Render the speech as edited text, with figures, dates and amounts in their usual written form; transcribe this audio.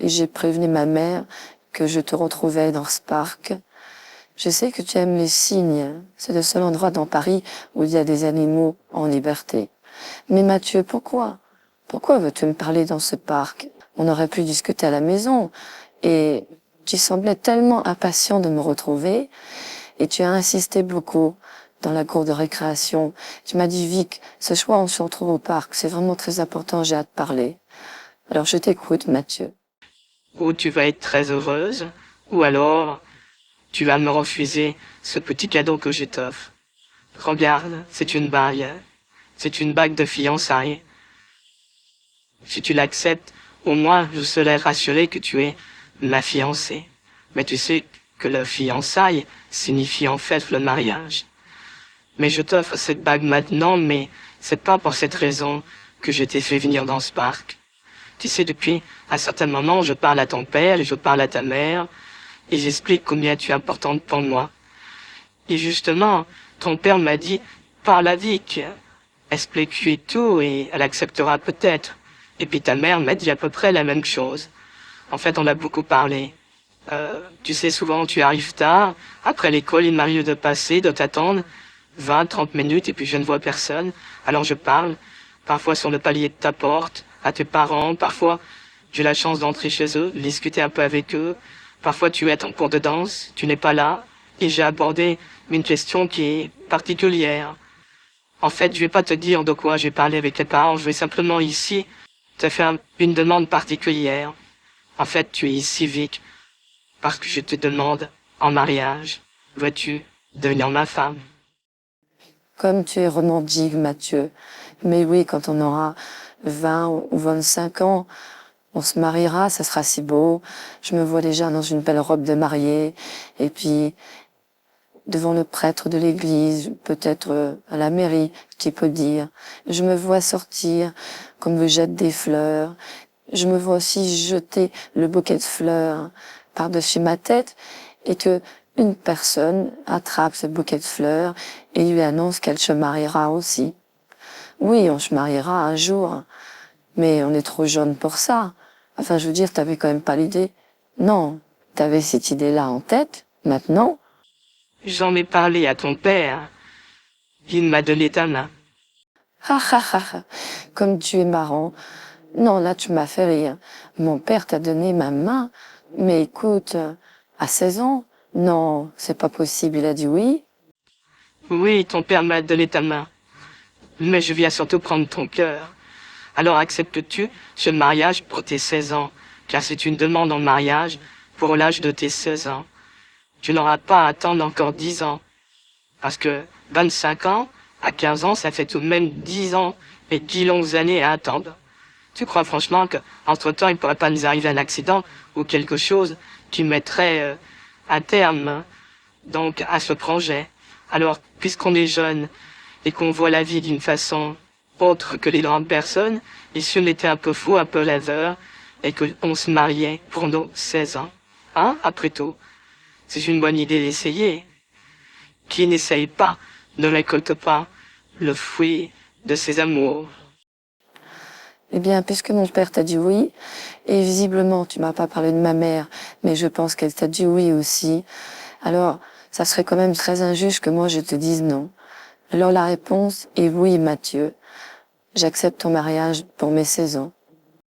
et j'ai prévenu ma mère que je te retrouvais dans ce parc. Je sais que tu aimes les cygnes. C'est le seul endroit dans Paris où il y a des animaux en liberté. Mais Mathieu, pourquoi? Pourquoi veux-tu me parler dans ce parc? On aurait pu discuter à la maison. Et tu semblais tellement impatient de me retrouver. Et tu as insisté beaucoup dans la cour de récréation. Tu m'as dit, Vic, ce soir on se retrouve au parc. C'est vraiment très important, j'ai hâte de parler. Alors je t'écoute, Mathieu. Ou tu vas être très heureuse, ou alors tu vas me refuser ce petit cadeau que je t'offre. Regarde, c'est une bague. C'est une bague de fiançailles. Si tu l'acceptes, au moins je serai rassuré que tu es ma fiancée. Mais tu sais que le fiançailles signifie en fait le mariage. Mais je t'offre cette bague maintenant, mais c'est pas pour cette raison que je t'ai fait venir dans ce parc. Tu sais, depuis un certain moment, je parle à ton père et je parle à ta mère, et j'explique combien tu es importante pour moi. Et justement, ton père m'a dit, parle à Vic, explique-lui tout et elle acceptera peut-être. Et puis ta mère m'a dit à peu près la même chose. En fait, on a beaucoup parlé. Tu sais, souvent tu arrives tard, après l'école, il m'arrive de passer, de t'attendre, 20, 30 minutes, et puis je ne vois personne. Alors je parle, parfois sur le palier de ta porte, à tes parents, parfois j'ai la chance d'entrer chez eux, de discuter un peu avec eux. Parfois tu es en cours de danse, tu n'es pas là, et j'ai abordé une question qui est particulière. En fait, je vais pas te dire de quoi j'ai parlé avec tes parents, je vais simplement ici te faire une demande particulière. En fait, tu es ici, Vic, parce que je te demande en mariage. Veux-tu devenir ma femme? Comme tu es romantique, Mathieu. Mais oui, quand on aura 20 ou 25 ans, on se mariera, ça sera si beau. Je me vois déjà dans une belle robe de mariée. Et puis, devant le prêtre de l'église, peut-être à la mairie, qui peut dire. Je me vois sortir, qu'on me jette des fleurs. Je me vois aussi jeter le bouquet de fleurs par-dessus ma tête et que une personne attrape ce bouquet de fleurs et lui annonce qu'elle se mariera aussi. Oui, on se mariera un jour, mais on est trop jeune pour ça. Enfin, je veux dire, t'avais quand même pas l'idée. Non, t'avais cette idée-là en tête, maintenant. J'en ai parlé à ton père. Il m'a donné ta main. Ha ha ha ha, comme tu es marrant. Non, là, tu m'as fait rire. Mon père t'a donné ma main. Mais écoute, à 16 ans? Non, c'est pas possible. Il a dit oui. Oui, ton père m'a donné ta main. Mais je viens surtout prendre ton cœur. Alors acceptes-tu ce mariage pour tes 16 ans? Car c'est une demande en mariage pour l'âge de tes 16 ans. Tu n'auras pas à attendre encore 10 ans. Parce que 25 ans, à 15 ans, ça fait tout de même 10 ans et 10 longues années à attendre. Tu crois franchement que entre temps il pourrait pas nous arriver un accident ou quelque chose qui mettrait un terme, hein, donc à ce projet? Alors, puisqu'on est jeune et qu'on voit la vie d'une façon autre que les grandes personnes, et si on était un peu fou, un peu rêveur, et qu'on se mariait pour nos 16 ans, hein, après tout, c'est une bonne idée d'essayer. Qui n'essaye pas ne récolte pas le fruit de ses amours. Eh bien, puisque mon père t'a dit oui, et visiblement, tu m'as pas parlé de ma mère, mais je pense qu'elle t'a dit oui aussi, alors, ça serait quand même très injuste que moi je te dise non. Alors la réponse est oui, Mathieu. J'accepte ton mariage pour mes 16 ans.